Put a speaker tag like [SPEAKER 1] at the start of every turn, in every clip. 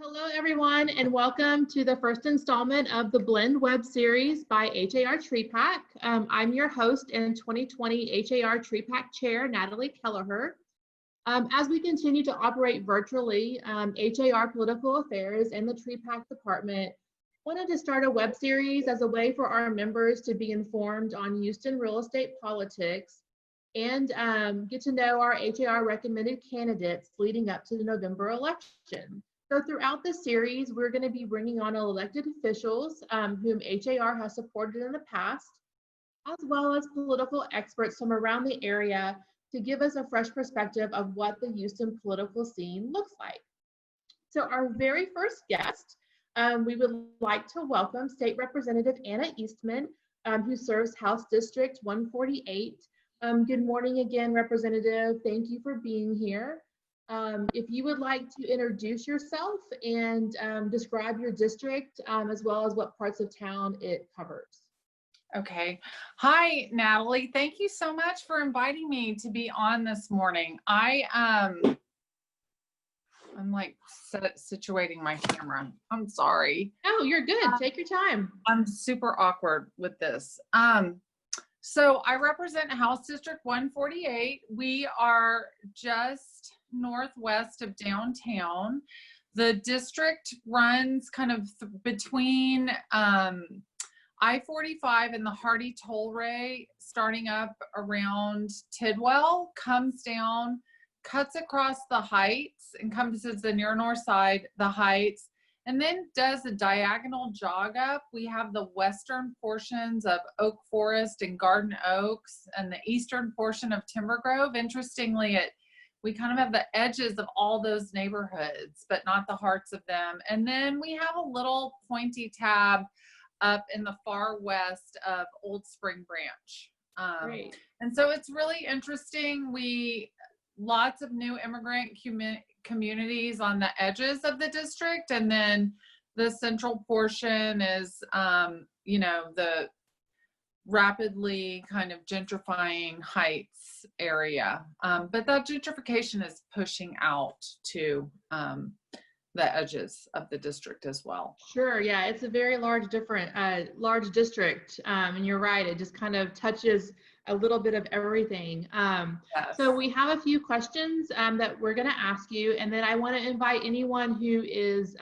[SPEAKER 1] Hello, everyone, and welcome to the first installment of the Blend web series by HAR TREPAC. I'm your host and 2020 HAR TREPAC Chair, Natalee Kelaher. As we continue to operate virtually, HAR Political Affairs and the TREPAC Department wanted to start a web series as a way for our members to be informed on Houston real estate politics and get to know our HAR recommended candidates leading up to the November election. So throughout this series, we're going to be bringing on elected officials whom HAR has supported in the past, as well as political experts from around the area to give us a fresh perspective of what the Houston political scene looks like. So our very first guest, we would like to welcome State Representative Anna Eastman, who serves House District 148. Good morning again, Representative. Thank you for being here. If you would like to introduce yourself and describe your district as well as what parts of town it covers.
[SPEAKER 2] Okay. Hi, Natalie. Thank you so much for inviting me to be on this morning. I'm like situating my camera. I'm sorry.
[SPEAKER 1] Oh, you're good. Take your time.
[SPEAKER 2] I'm super awkward with this. So I represent House District 148. We are just northwest of downtown. The district runs kind of between I-45 and the Hardy Tollway, starting up around Tidwell, comes down, cuts across the Heights, encompasses the near north side, the Heights, and then does a diagonal jog up. We have the western portions of Oak Forest and Garden Oaks and the eastern portion of Timber Grove. Interestingly, we kind of have the edges of all those neighborhoods, but not the hearts of them. And then we have a little pointy tab up in the far west of Old Spring Branch.
[SPEAKER 1] Great.
[SPEAKER 2] And so it's really interesting. Lots of new immigrant communities on the edges of the district, and then the central portion is the rapidly kind of gentrifying Heights area, but that gentrification is pushing out to the edges of the district as well.
[SPEAKER 1] Sure. Yeah, it's a very large district, and you're right, it just kind of touches a little bit of everything.
[SPEAKER 2] Yes.
[SPEAKER 1] So we have a few questions that we're going to ask you, and then I want to invite anyone who is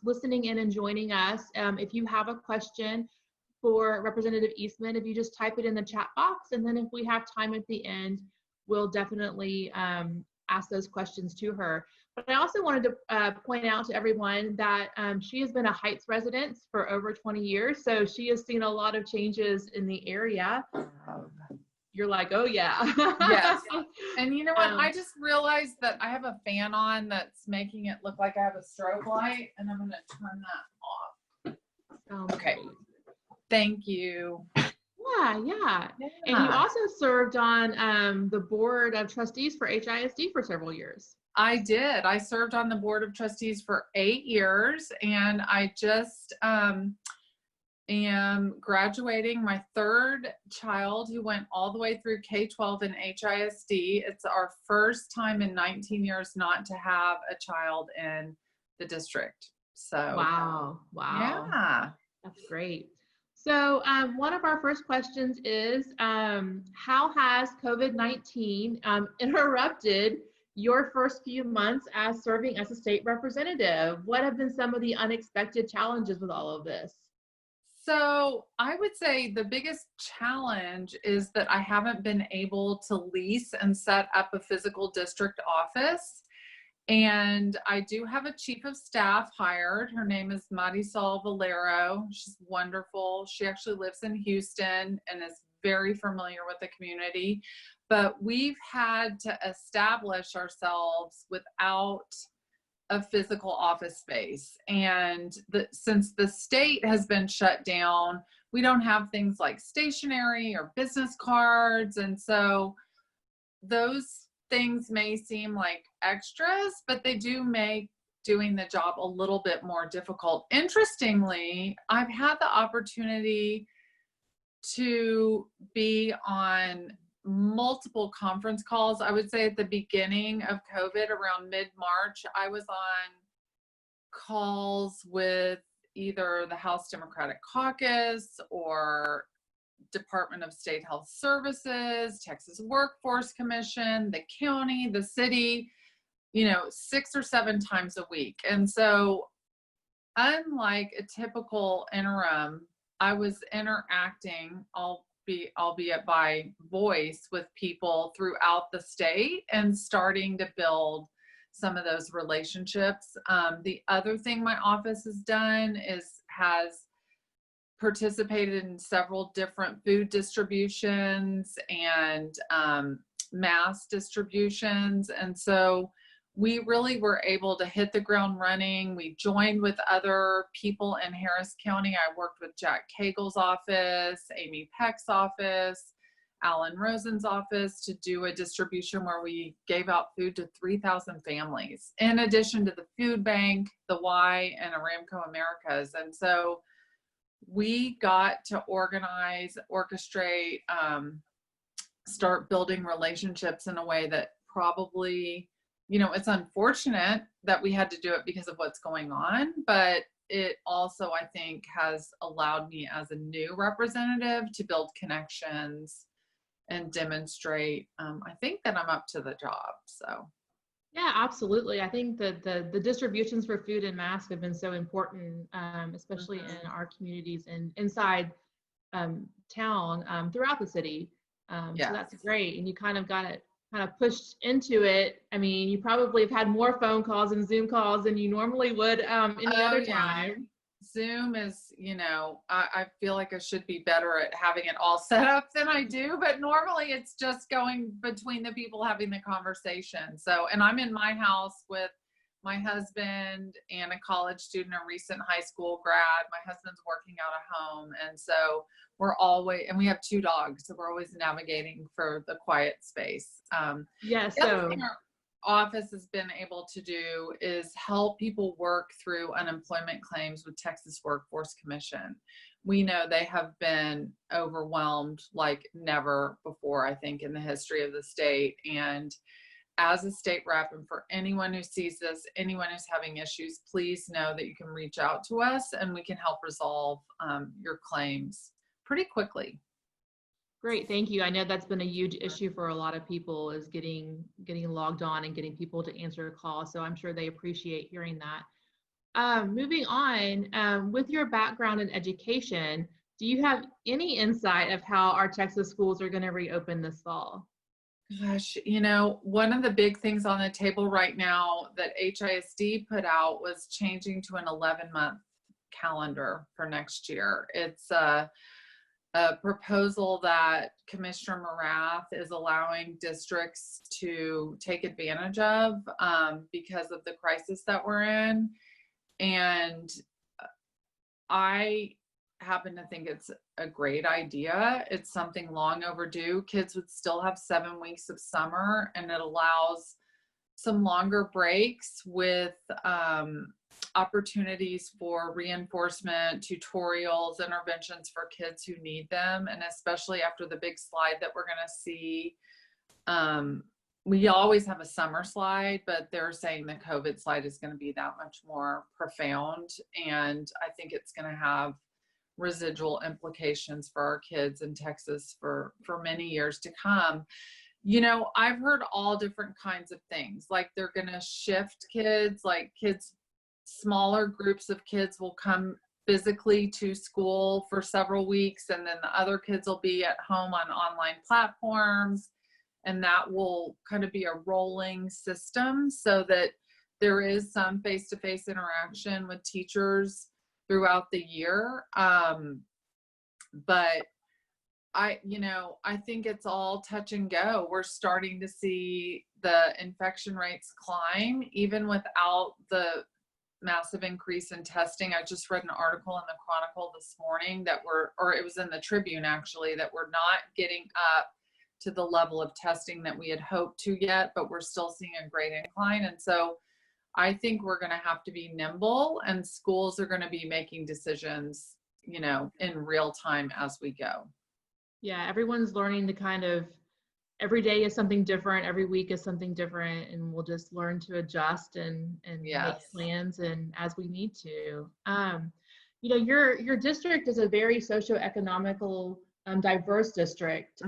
[SPEAKER 1] listening in and joining us. If you have a question for Representative Eastman, if you just type it in the chat box, and then if we have time at the end, we'll definitely ask those questions to her. But I also wanted to point out to everyone that she has been a Heights resident for over 20 years, so she has seen a lot of changes in the area. You're like, oh yeah.
[SPEAKER 2] Yes. And you know what? I just realized that I have a fan on that's making it look like I have a strobe light, and I'm going to turn that off. Okay. Thank you.
[SPEAKER 1] Yeah. And you also served on the board of trustees for HISD for several years.
[SPEAKER 2] I did. I served on the board of trustees for 8 years, and I just am graduating my third child who went all the way through K-12 in HISD. It's our first time in 19 years not to have a child in the district. So
[SPEAKER 1] wow.
[SPEAKER 2] Yeah.
[SPEAKER 1] That's great. So one of our first questions is, how has COVID-19 interrupted your first few months as serving as a state representative? What have been some of the unexpected challenges with all of this?
[SPEAKER 2] So I would say the biggest challenge is that I haven't been able to lease and set up a physical district office. And I do have a chief of staff hired. Her name is Marisol Valero. She's wonderful. She actually lives in Houston and is very familiar with the community. But we've had to establish ourselves without a physical office space. And since the state has been shut down, we don't have things like stationery or business cards. And so those things may seem like extras, but they do make doing the job a little bit more difficult. Interestingly, I've had the opportunity to be on multiple conference calls. I would say at the beginning of COVID, around mid-March, I was on calls with either the House Democratic Caucus or Department of State Health Services, Texas Workforce Commission, the county, the city, 6 or 7 times a week. And so unlike a typical interim, I was interacting, albeit by voice, with people throughout the state and starting to build some of those relationships. The other thing my office has done has participated in several different food distributions and mass distributions. And so we really were able to hit the ground running. We joined with other people in Harris County. I worked with Jack Cagle's office, Amy Peck's office, Alan Rosen's office to do a distribution where we gave out food to 3,000 families, in addition to the food bank, the Y, and Aramco Americas. And so we got to organize, orchestrate, start building relationships in a way that probably, it's unfortunate that we had to do it because of what's going on, but it also, I think, has allowed me as a new representative to build connections and demonstrate, I think, that I'm up to the job. So.
[SPEAKER 1] Yeah, absolutely. I think that the distributions for food and masks have been so important, especially in our communities and inside town throughout the city.
[SPEAKER 2] Yes.
[SPEAKER 1] So that's great. And you kind of got it kind of pushed into it. I mean, you probably have had more phone calls and Zoom calls than you normally would any other time.
[SPEAKER 2] Zoom is, I feel like I should be better at having it all set up than I do, but normally it's just going between the people having the conversation. So, and I'm in my house with my husband and a college student, a recent high school grad. My husband's working out of home. And so and we have 2 dogs. So we're always navigating for the quiet space.
[SPEAKER 1] Yes.
[SPEAKER 2] The other thing our office has been able to do is help people work through unemployment claims with Texas Workforce Commission. We know they have been overwhelmed like never before, I think, in the history of the state. And as a state rep, and for anyone who sees this, anyone who's having issues, please know that you can reach out to us and we can help resolve your claims pretty quickly.
[SPEAKER 1] Great, thank you. I know that's been a huge issue for a lot of people, is getting logged on and getting people to answer a call. So I'm sure they appreciate hearing that. Moving on, with your background in education, do you have any insight of how our Texas schools are going to reopen this fall?
[SPEAKER 2] Gosh, one of the big things on the table right now that HISD put out was changing to an 11-month calendar for next year. It's a proposal that Commissioner Morath is allowing districts to take advantage of because of the crisis that we're in. And I happen to think it's a great idea. It's something long overdue. Kids would still have 7 weeks of summer, and it allows some longer breaks with opportunities for reinforcement, tutorials, interventions for kids who need them. And especially after the big slide that we're going to see, we always have a summer slide, but they're saying the COVID slide is going to be that much more profound. And I think it's going to have residual implications for our kids in Texas for many years to come. I've heard all different kinds of things, like they're going to shift kids, smaller groups of kids will come physically to school for several weeks, and then the other kids will be at home on online platforms, and that will kind of be a rolling system so that there is some face-to-face interaction with teachers throughout the year. But I think it's all touch and go. We're starting to see the infection rates climb even without the massive increase in testing. I just read an article in the Chronicle this morning or it was in the Tribune actually, that we're not getting up to the level of testing that we had hoped to yet, but we're still seeing a great incline. And so I think we're going to have to be nimble, and schools are going to be making decisions, in real time as we go.
[SPEAKER 1] Yeah, everyone's learning to kind of every day is something different, every week is something different, and we'll just learn to adjust and
[SPEAKER 2] Yes.
[SPEAKER 1] make plans and as we need to. You know, your district is a very socioeconomical, diverse district.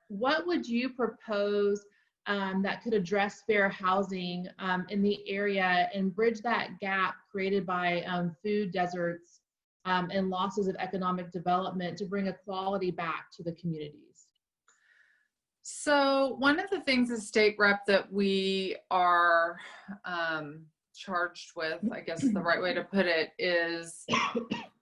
[SPEAKER 1] What would you propose that could address fair housing in the area and bridge that gap created by food deserts and losses of economic development to bring equality back to the communities?
[SPEAKER 2] So one of the things as state rep that we are charged with, I guess the right way to put it, is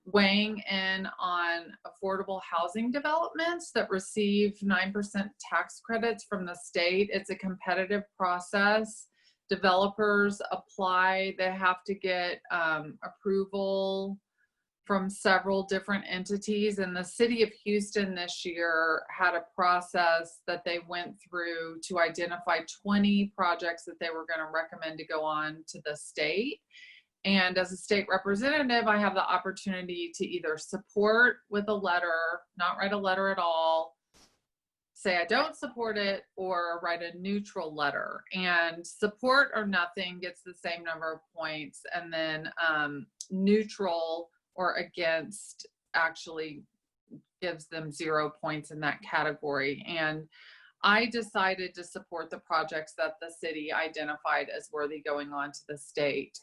[SPEAKER 2] weighing in on affordable housing developments that receive 9% tax credits from the state. It's a competitive process. Developers apply, they have to get approval from several different entities, and the city of Houston this year had a process that they went through to identify 20 projects that they were going to recommend to go on to the state. And as a state representative, I have the opportunity to either support with a letter, not write a letter at all, say I don't support it, or write a neutral letter. And support or nothing gets the same number of points, and then neutral or against actually gives them 0 points in that category. And I decided to support the projects that the city identified as worthy going on to the state.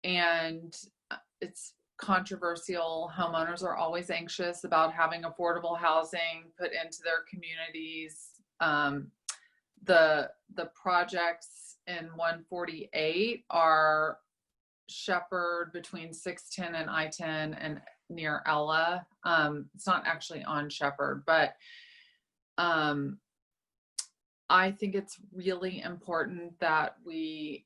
[SPEAKER 2] And it's controversial. Homeowners are always anxious about having affordable housing put into their communities. The projects in 148 are Shepherd between 610 and I-10 and near Ella. It's not actually on Shepherd, but I think it's really important that we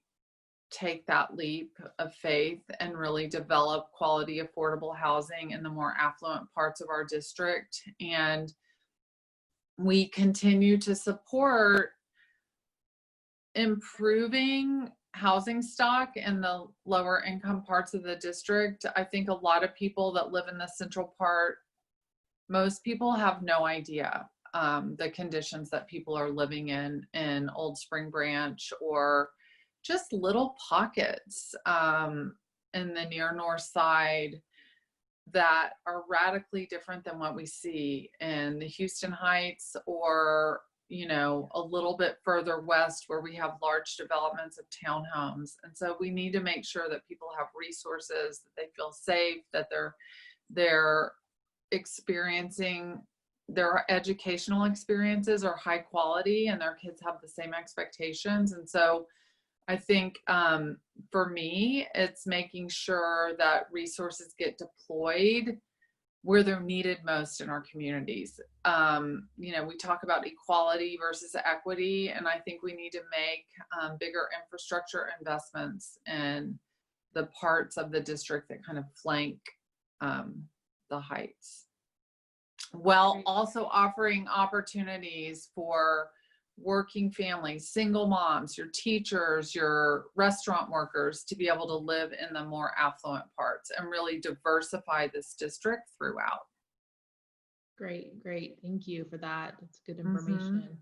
[SPEAKER 2] take that leap of faith and really develop quality, affordable housing in the more affluent parts of our district. And we continue to support improving housing stock in the lower income parts of the district. I think a lot of people that live in the central part, most people have no idea the conditions that people are living in Old Spring Branch, or just little pockets in the near north side that are radically different than what we see in the Houston Heights, or you know, a little bit further west where we have large developments of townhomes. And so we need to make sure that people have resources, that they feel safe, that they're experiencing, their educational experiences are high quality, and their kids have the same expectations. And so I think for me, it's making sure that resources get deployed where they're needed most in our communities. You know, we talk about equality versus equity, and I think we need to make bigger infrastructure investments in the parts of the district that kind of flank the heights, while also offering opportunities for working families, single moms, your teachers, your restaurant workers to be able to live in the more affluent parts and really diversify this district throughout.
[SPEAKER 1] Great. Thank you for that. That's good information.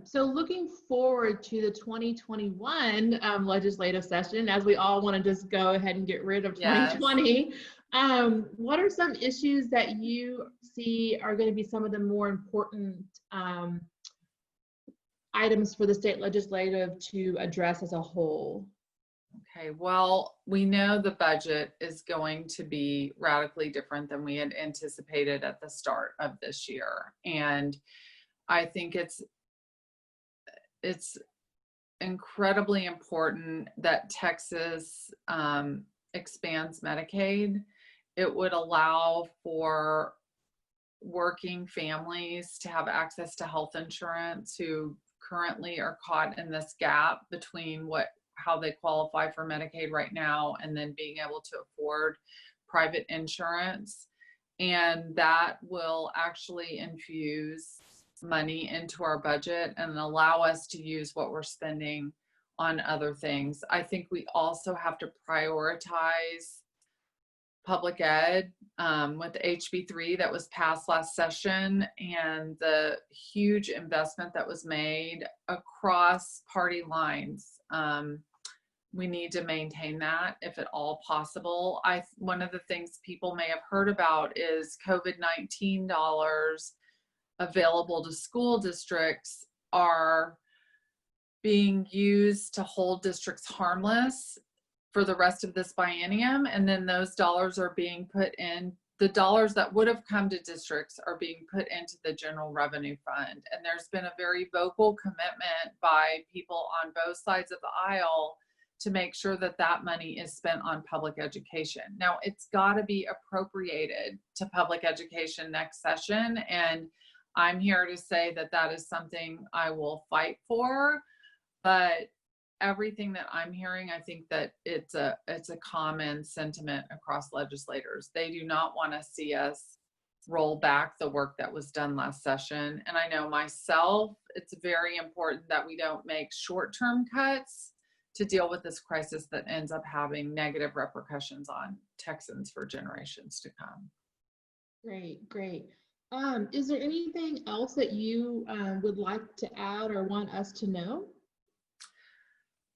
[SPEAKER 1] So looking forward to the 2021 legislative session, as we all want to just go ahead and get rid of 2020. Yes. What are some issues that you see are going to be some of the more important items for the state legislative to address as a whole?
[SPEAKER 2] Okay, well, we know the budget is going to be radically different than we had anticipated at the start of this year. And I think it's incredibly important that Texas expands Medicaid. It would allow for working families to have access to health insurance who currently are caught in this gap between how they qualify for Medicaid right now and then being able to afford private insurance. And that will actually infuse money into our budget and allow us to use what we're spending on other things. I think we also have to prioritize public ed with HB3 that was passed last session, and the huge investment that was made across party lines. We need to maintain that if at all possible. One of the things people may have heard about is COVID-19 dollars available to school districts are being used to hold districts harmless for the rest of this biennium, and then those dollars are being put in, the dollars that would have come to districts are being put into the general revenue fund. And there's been a very vocal commitment by people on both sides of the aisle to make sure that that money is spent on public education. Now, it's got to be appropriated to public education next session, and I'm here to say that that is something I will fight for. But everything that I'm hearing, I think that it's a common sentiment across legislators. They do not want to see us roll back the work that was done last session. And I know myself, it's very important that we don't make short-term cuts to deal with this crisis that ends up having negative repercussions on Texans for generations to come.
[SPEAKER 1] Great, great. Is there anything else that you would like to add or want us to know?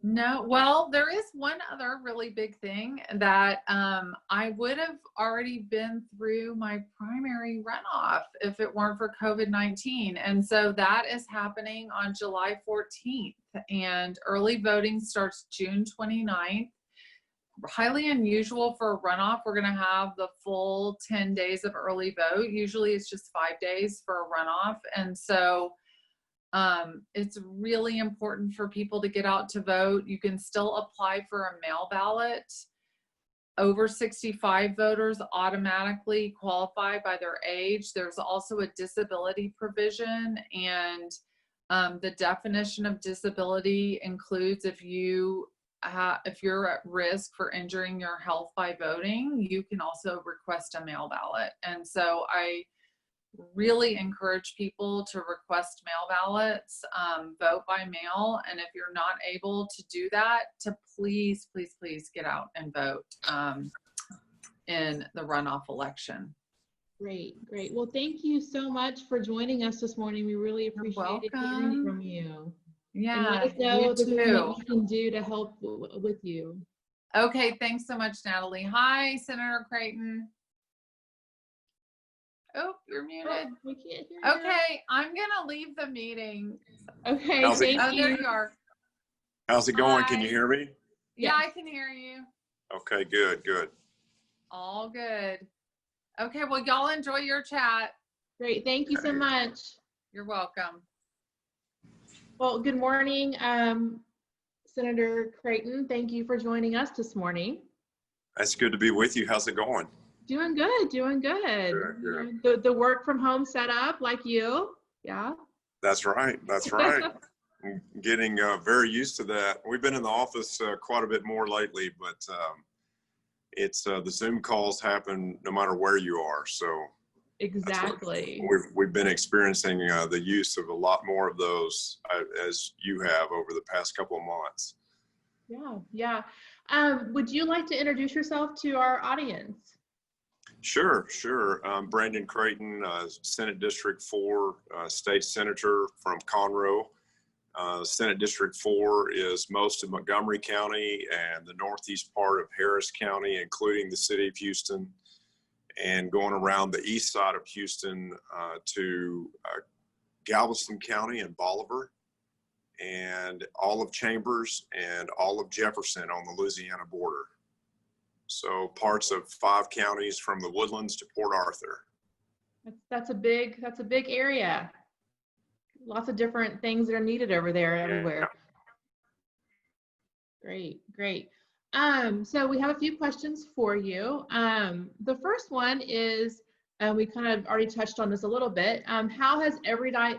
[SPEAKER 2] No, well, there is one other really big thing that I would have already been through my primary runoff if it weren't for COVID-19. And so that is happening on July 14th, and early voting starts June 29th. Highly unusual for a runoff. We're going to have the full 10 days of early vote. Usually it's just 5 days for a runoff. And so it's really important for people to get out to vote. You can still apply for a mail ballot. Over 65 voters automatically qualify by their age. There's also a disability provision, and the definition of disability includes if you're at risk for injuring your health by voting, you can also request a mail ballot. And so I really encourage people to request mail ballots, vote by mail. And if you're not able to do that, to please, please, please get out and vote in the runoff election.
[SPEAKER 1] Great, great. Well, thank you so much for joining us this morning. We really appreciate hearing from you.
[SPEAKER 2] Yeah,
[SPEAKER 1] and let us know if there's anything that we can do to help with you.
[SPEAKER 2] Okay, thanks so much, Natalie. Hi, Senator Creighton. Oh, you're muted.
[SPEAKER 1] Oh, we can't hear you.
[SPEAKER 2] Okay, I'm gonna leave the meeting.
[SPEAKER 1] Okay,
[SPEAKER 3] How's it?
[SPEAKER 1] thank you.
[SPEAKER 2] There you are.
[SPEAKER 3] How's it going?
[SPEAKER 2] Hi.
[SPEAKER 3] Can you hear me?
[SPEAKER 2] Yeah,
[SPEAKER 1] Yes.
[SPEAKER 2] I can hear you.
[SPEAKER 3] Okay, good, good.
[SPEAKER 2] All good. Okay, well, y'all enjoy your chat.
[SPEAKER 1] Great, thank you so much.
[SPEAKER 2] You're welcome.
[SPEAKER 1] Well, good morning, Senator Creighton. Thank you for joining us this morning.
[SPEAKER 3] That's good to be with you. How's it going?
[SPEAKER 1] Doing good, doing good.
[SPEAKER 3] Good.
[SPEAKER 1] The work from home setup like you, yeah.
[SPEAKER 3] That's right, that's right. I'm getting very used to that. We've been in the office quite a bit more lately, but it's the Zoom calls happen no matter where you are. So
[SPEAKER 1] exactly.
[SPEAKER 3] We've been experiencing the use of a lot more of those as you have over the past couple of months.
[SPEAKER 1] Yeah, yeah. Would you like to introduce yourself to our audience?
[SPEAKER 3] Sure. Brandon Creighton, Senate District 4 state senator from Conroe. Senate District 4 is most of Montgomery County and the northeast part of Harris County, including the city of Houston, and going around the east side of Houston to Galveston County and Bolivar, and all of Chambers and all of Jefferson on the Louisiana border. So parts of 5 counties from the Woodlands to Port Arthur.
[SPEAKER 1] That's a big area. Lots of different things that are needed over there everywhere. Yeah. Great. So we have a few questions for you. The first one is, we kind of already touched on this a little bit. How has everyday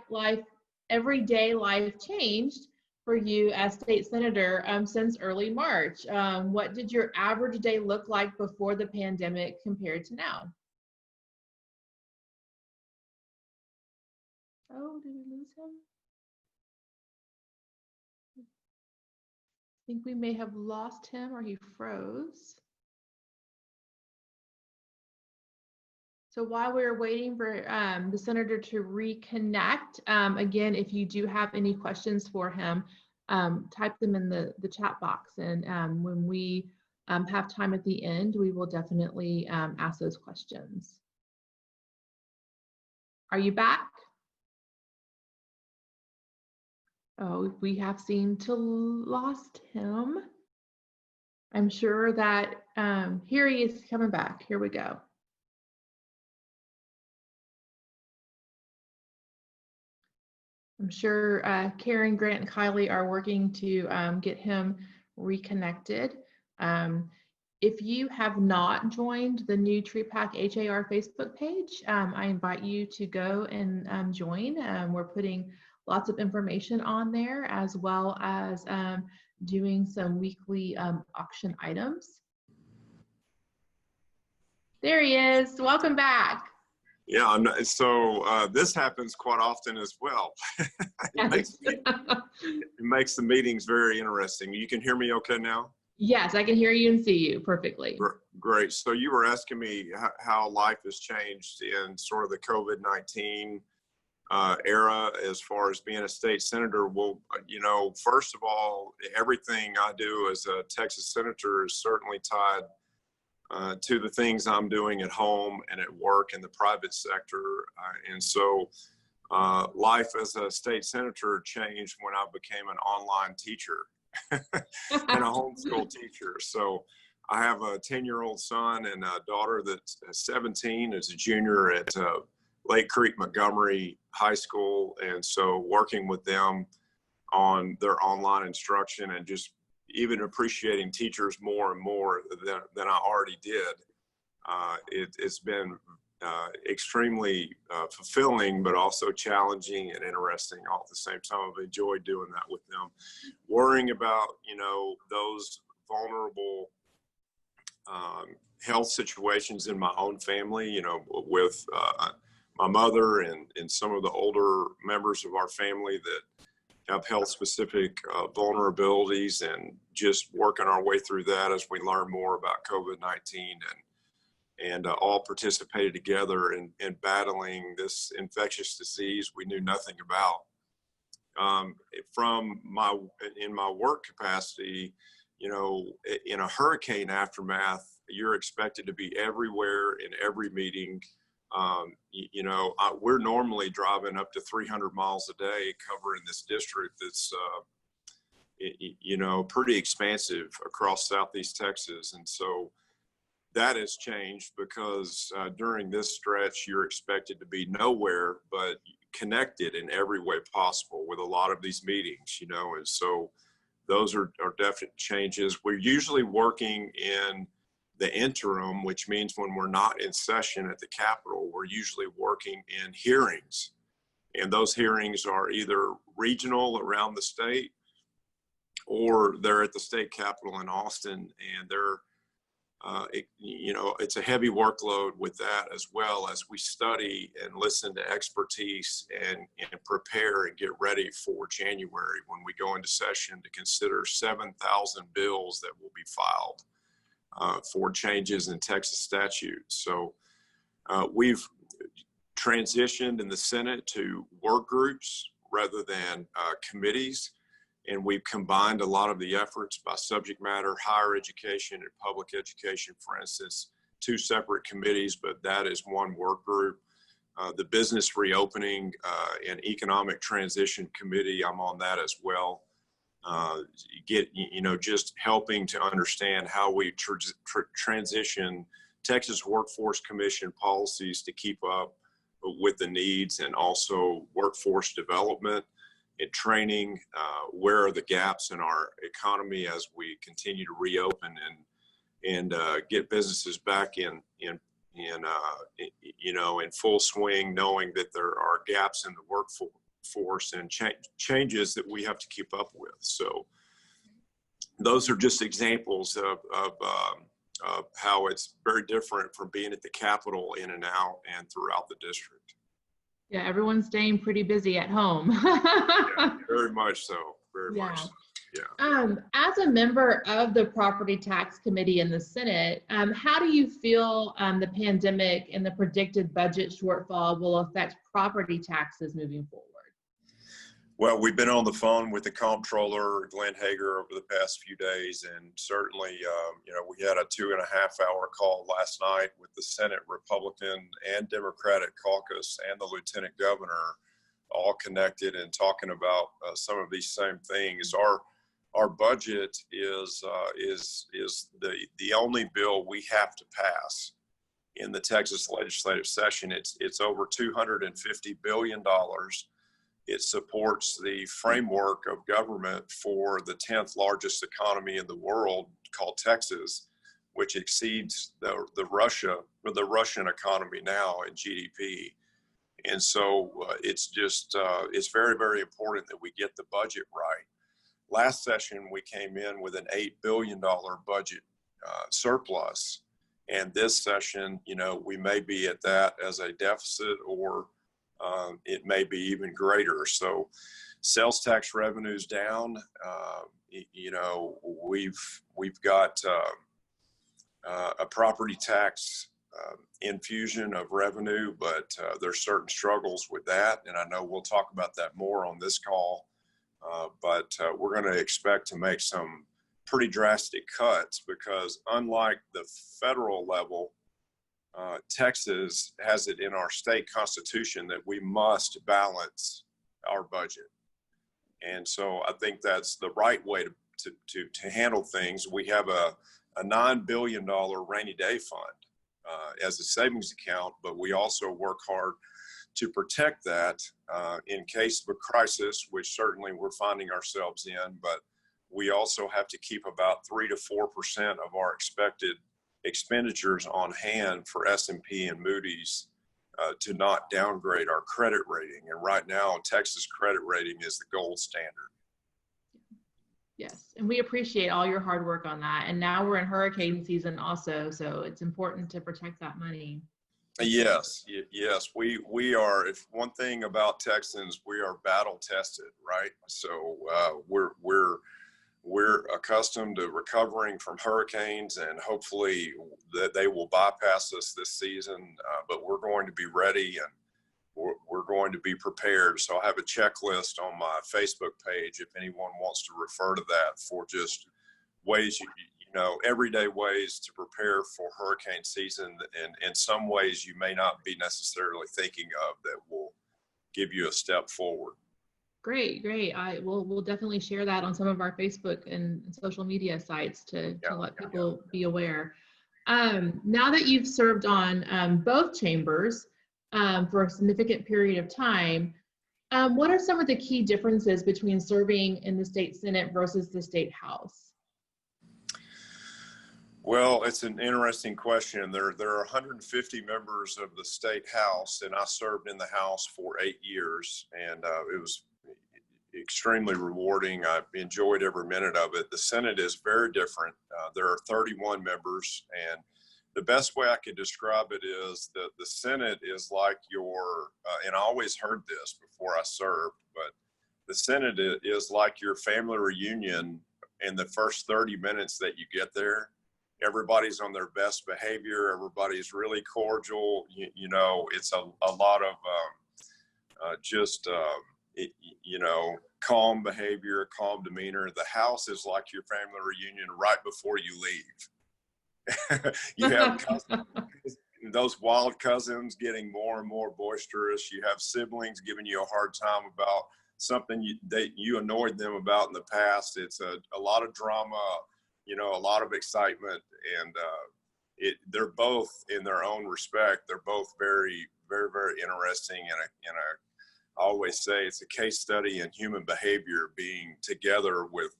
[SPEAKER 1] life changed for you as state senator since early March? What did your average day look like before the pandemic compared to now? Oh, did we lose him? I think we may have lost him or he froze. So while we're waiting for the senator to reconnect, again, if you do have any questions for him, type them in the chat box. And when we have time at the end, we will definitely ask those questions. Are you back? Oh, we have seemed to lost him. I'm sure that here he is coming back. Here we go. I'm sure Karen, Grant, and Kylie are working to get him reconnected. If you have not joined the new TREPAC HAR Facebook page, I invite you to go and join. We're putting lots of information on there, as well as doing some weekly auction items. There he is. Welcome back.
[SPEAKER 3] Yeah, so this happens quite often as well. It makes the meetings very interesting. You can hear me okay now?
[SPEAKER 1] Yes, I can hear you and see you perfectly.
[SPEAKER 3] Great. So you were asking me how life has changed in sort of the COVID-19 era as far as being a state senator. Well, you know, first of all, everything I do as a Texas senator is certainly tied to the things I'm doing at home and at work in the private sector. And so life as a state senator changed when I became an online teacher and a homeschool teacher. So I have a 10-year-old son and a daughter that's 17, is a junior at Lake Creek Montgomery High School. And so working with them on their online instruction and just even appreciating teachers more and more than I already did. It's been extremely fulfilling, but also challenging and interesting all at the same time. I've enjoyed doing that with them. Worrying about, you know, those vulnerable health situations in my own family, you know, with my mother and some of the older members of our family that have health specific vulnerabilities, and just working our way through that as we learn more about COVID-19 and all participated together in battling this infectious disease we knew nothing about. In my work capacity, you know, in a hurricane aftermath, you're expected to be everywhere in every meeting. You know, we're normally driving up to 300 miles a day covering this district that's, you know, pretty expansive across Southeast Texas. And so that has changed because during this stretch, you're expected to be nowhere but connected in every way possible with a lot of these meetings, you know, and so those are definite changes. We're usually working in the interim, which means when we're not in session at the Capitol, we're usually working in hearings. And those hearings are either regional around the state, or they're at the state Capitol in Austin, and they're, you know, it's a heavy workload with that, as well as we study and listen to expertise and prepare and get ready for January when we go into session to consider 7,000 bills that will be filed for changes in Texas statutes. So we've transitioned in the Senate to work groups rather than committees. And we've combined a lot of the efforts by subject matter, higher education and public education, for instance, 2 separate committees, but that is one work group. The business reopening and economic transition committee, I'm on that as well. You know, just helping to understand how we transition Texas Workforce Commission policies to keep up with the needs, and also workforce development and training. Where are the gaps in our economy as we continue to reopen and get businesses back in you know, in full swing, knowing that there are gaps in the workforce and changes that we have to keep up with. So those are just examples of how it's very different from being at the Capitol in and out and throughout the district.
[SPEAKER 1] Yeah, everyone's staying pretty busy at home.
[SPEAKER 3] Yeah, very much so. Very much so.
[SPEAKER 1] As a member of the Property Tax Committee in the Senate, how do you feel the pandemic and the predicted budget shortfall will affect property taxes moving forward?
[SPEAKER 3] Well, we've been on the phone with the comptroller, Glenn Hager, over the past few days, and certainly, we had a 2.5-hour call last night with the Senate Republican and Democratic caucus and the Lieutenant Governor, all connected and talking about some of these same things. Our budget is the only bill we have to pass in the Texas legislative session. It's over $250 billion. It supports the framework of government for the 10th largest economy in the world, called Texas, which exceeds the Russian economy now in GDP. And so it's very, very important that we get the budget right. Last session, we came in with an $8 billion budget surplus. And this session, we may be at that as a deficit, or it may be even greater. So sales tax revenues down. We've got a property tax infusion of revenue, but there's certain struggles with that. And I know we'll talk about that more on this call. But we're going to expect to make some pretty drastic cuts, because unlike the federal level, Texas has it in our state constitution that we must balance our budget. And so I think that's the right way to handle things. We have a $9 billion rainy day fund as a savings account, but we also work hard to protect that in case of a crisis, which certainly we're finding ourselves in, but we also have to keep about 3 to 4% of our expected expenditures on hand for S&P and Moody's to not downgrade our credit rating. And right now, Texas credit rating is the gold standard.
[SPEAKER 1] Yes, and we appreciate all your hard work on that. And now we're in hurricane season also, so it's important to protect that money.
[SPEAKER 3] Yes, we are. If one thing about Texans, we are battle tested, right? So we're accustomed to recovering from hurricanes, and hopefully that they will bypass us this season. But we're going to be ready, and we're going to be prepared. So I have a checklist on my Facebook page if anyone wants to refer to that for just ways everyday ways to prepare for hurricane season, and in some ways you may not be necessarily thinking of that will give you a step forward.
[SPEAKER 1] Great. We'll definitely share that on some of our Facebook and social media sites to let people be aware. Now that you've served on both chambers for a significant period of time, what are some of the key differences between serving in the state Senate versus the state House?
[SPEAKER 3] Well, it's an interesting question. There are 150 members of the state House, and I served in the House for 8 years, and it was extremely rewarding. I enjoyed every minute of it. The Senate is very different. There are 31 members, and the best way I could describe it is that the Senate is like and I always heard this before I served, but the Senate is like your family reunion in the first 30 minutes that you get there. Everybody's on their best behavior. Everybody's really cordial. It's a lot of calm behavior, calm demeanor. The House is like your family reunion right before you leave. You have those wild cousins getting more and more boisterous. You have siblings giving you a hard time about something you annoyed them about in the past. It's a lot of drama, a lot of excitement, and they're both, in their own respect, they're both very, very, very interesting. And I always say it's a case study in human behavior, being together with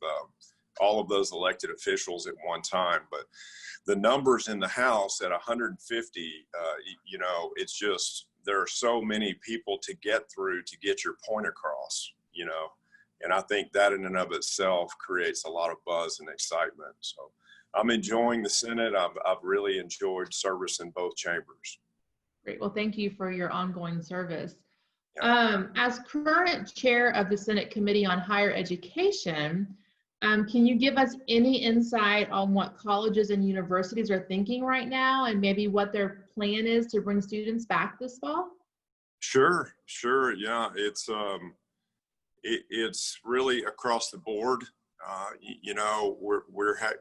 [SPEAKER 3] all of those elected officials at one time. But the numbers in the House at 150, it's just, there are so many people to get through to get your point across, and I think that in and of itself creates a lot of buzz and excitement. So I'm enjoying the Senate. I've really enjoyed service in both chambers.
[SPEAKER 1] Great. Well, thank you for your ongoing service. As current chair of the Senate Committee on Higher Education, Can you give us any insight on what colleges and universities are thinking right now and maybe what their plan is to bring students back this fall?
[SPEAKER 3] Sure. Yeah, it's really across the board.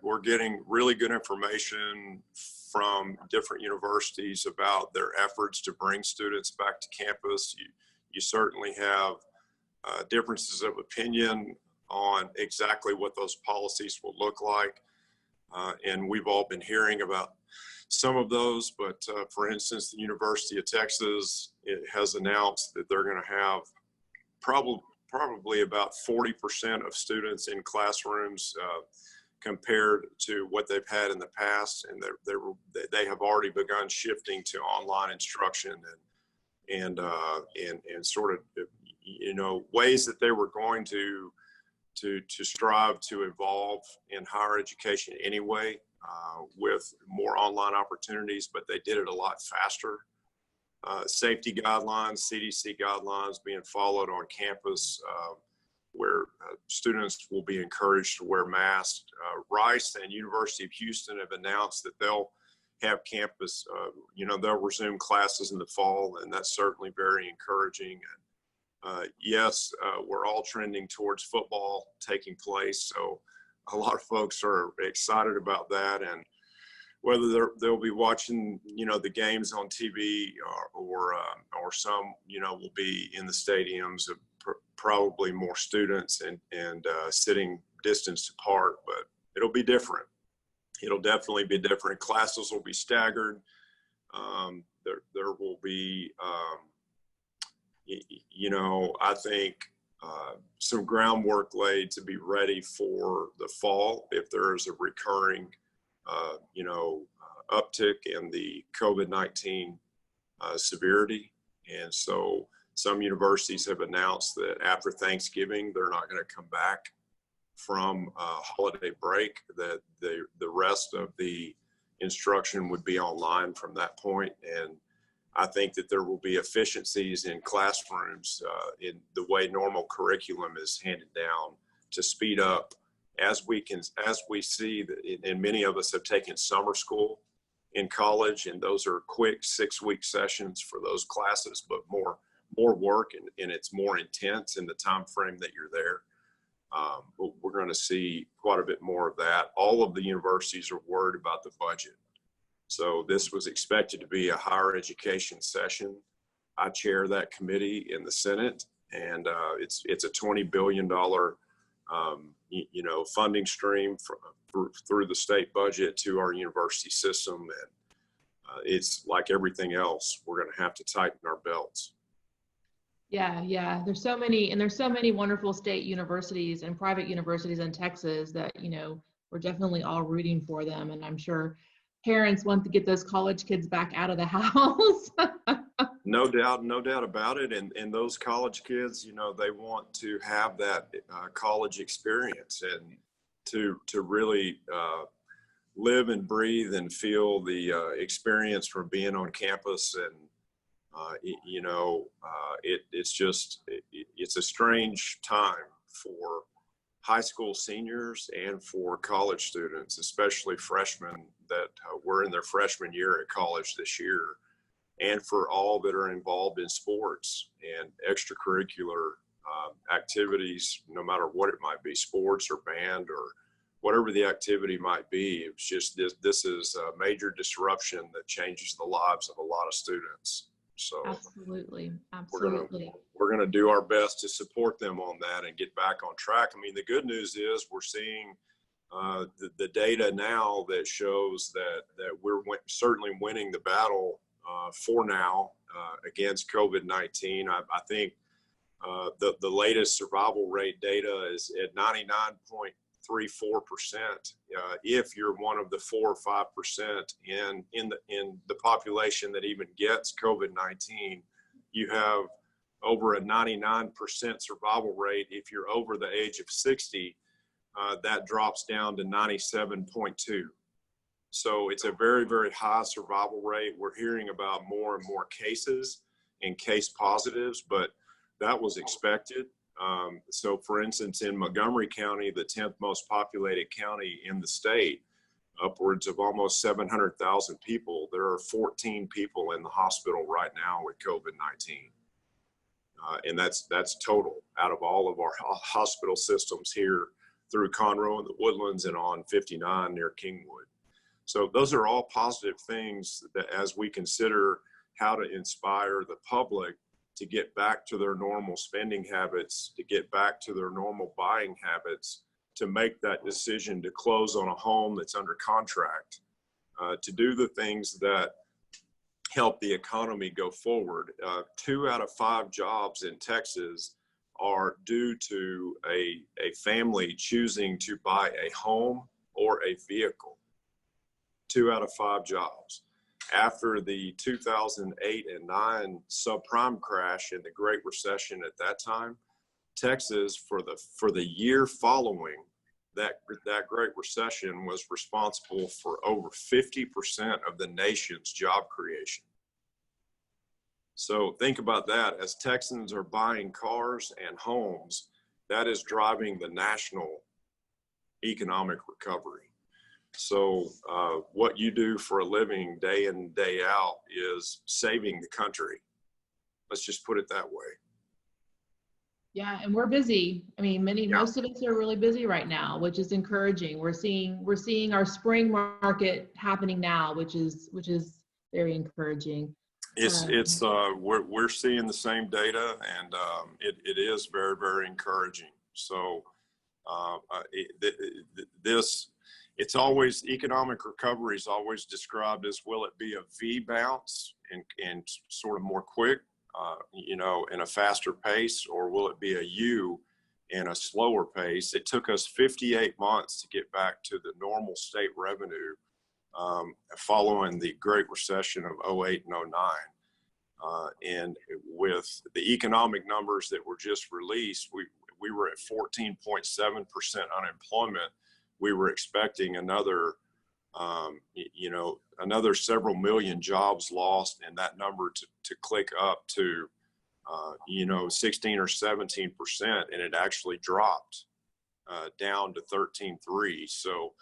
[SPEAKER 3] We're getting really good information from different universities about their efforts to bring students back to campus. You certainly have differences of opinion on exactly what those policies will look like. And we've all been hearing about some of those, but for instance, the University of Texas, it has announced that they're going to have probably about 40% of students in classrooms compared to what they've had in the past. And they have already begun shifting to online instruction and sort of, ways that they were going to strive to evolve in higher education anyway, with more online opportunities, but they did it a lot faster. Safety guidelines, CDC guidelines being followed on campus, where students will be encouraged to wear masks. Rice and University of Houston have announced that they'll have campus, they'll resume classes in the fall, and that's certainly very encouraging. Yes, we're all trending towards football taking place, so a lot of folks are excited about that, and whether they'll be watching, the games on TV or some, will be in the stadiums, probably more students and sitting distance apart, but it'll be different. It'll definitely be different. Classes will be staggered. There will be, I think some groundwork laid to be ready for the fall if there is a recurring, uptick in the COVID-19 severity. And so some universities have announced that after Thanksgiving, they're not going to come back from holiday break, that the rest of the instruction would be online from that point. And I think that there will be efficiencies in classrooms in the way normal curriculum is handed down to speed up as we see that, and many of us have taken summer school in college, and those are quick 6-week sessions for those classes, but more work, and it's more intense in the time frame that you're there. But we're going to see quite a bit more of that. All of the universities are worried about the budget. So this was expected to be a higher education session. I chair that committee in the Senate, and it's a $20 billion funding stream through the state budget to our university system. And it's like everything else, we're going to have to tighten our belts.
[SPEAKER 1] Yeah. There's so many wonderful state universities and private universities in Texas that, we're definitely all rooting for them. And I'm sure parents want to get those college kids back out of the house.
[SPEAKER 3] No doubt about it. And those college kids, they want to have that college experience and to really live and breathe and feel the experience from being on campus. And it's a strange time for high school seniors and for college students, especially freshmen that were in their freshman year at college this year, and for all that are involved in sports and extracurricular activities, no matter what it might be, sports or band or whatever the activity might be. It's just this is a major disruption that changes the lives of a lot of students. So
[SPEAKER 1] absolutely.
[SPEAKER 3] We're gonna do our best to support them on that and get back on track. I mean, the good news is we're seeing the data now that shows that we're certainly winning the battle for now against COVID-19. I think the latest survival rate data is at 99.34%. If you're one of the 4 or 5% in the population that even gets COVID-19, you have over a 99% survival rate. If you're over the age of 60, that drops down to 97.2. So it's a very, very high survival rate. We're hearing about more and more cases and case positives, but that was expected. So for instance, in Montgomery County, the 10th most populated county in the state, upwards of almost 700,000 people, there are 14 people in the hospital right now with COVID-19. And that's total out of all of our hospital systems here through Conroe and the Woodlands and on 59 near Kingwood. So those are all positive things that as we consider how to inspire the public to get back to their normal spending habits, to get back to their normal buying habits, to make that decision to close on a home that's under contract, to do the things that help the economy go forward. 2 out of 5 jobs in Texas are due to a family choosing to buy a home or a vehicle. 2 out of 5 jobs. After the 2008 and 9 subprime crash and the Great Recession at that time, Texas for the year following that Great Recession was responsible for over 50% of the nation's job creation. So think about that. As Texans are buying cars and homes, that is driving the national economic recovery. So what you do for a living day in, day out is saving the country. Let's just put it that way.
[SPEAKER 1] Yeah, and we're busy. I mean, most of us are really busy right now, which is encouraging. We're seeing our spring market happening now, which is very encouraging.
[SPEAKER 3] We're seeing the same data, and it is very, very encouraging. So it's always, economic recovery is always described as, will it be a V bounce and sort of more quick, in a faster pace, or will it be a U in a slower pace? It took us 58 months to get back to the normal state revenue following the Great Recession of 08 and 09. And with the economic numbers that were just released, we were at 14.7% unemployment. We were expecting another several million jobs lost, and that number to click up to 16 or 17%, and it actually dropped down to 13.3. So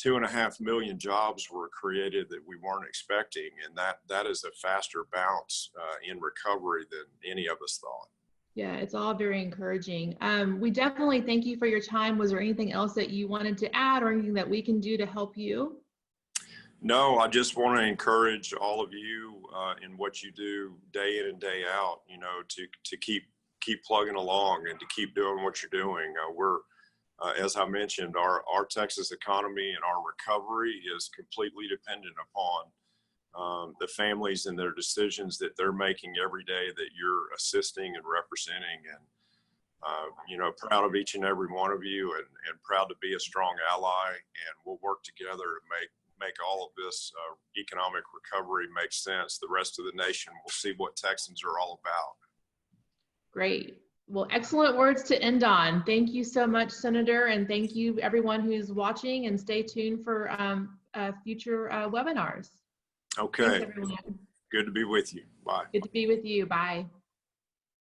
[SPEAKER 3] 2.5 million jobs were created that we weren't expecting, and that is a faster bounce in recovery than any of us thought.
[SPEAKER 1] Yeah, it's all very encouraging. We definitely thank you for your time. Was there anything else that you wanted to add or anything that we can do to help you?
[SPEAKER 3] No, I just want to encourage all of you in what you do day in and day out, to keep plugging along and to keep doing what you're doing. We're, as I mentioned, our Texas economy and our recovery is completely dependent upon the families and their decisions that they're making every day that you're assisting and representing. And, proud of each and every one of you, and proud to be a strong ally. And we'll work together to make all of this economic recovery make sense. The rest of the nation will see what Texans are all about. Great.
[SPEAKER 1] Well, excellent words to end on. Thank you so much, Senator, and thank you everyone who's watching, and stay tuned for future webinars.
[SPEAKER 3] Okay.
[SPEAKER 1] Thanks, everyone.
[SPEAKER 3] Good to be with you. Bye.
[SPEAKER 1] Good to be with you. Bye.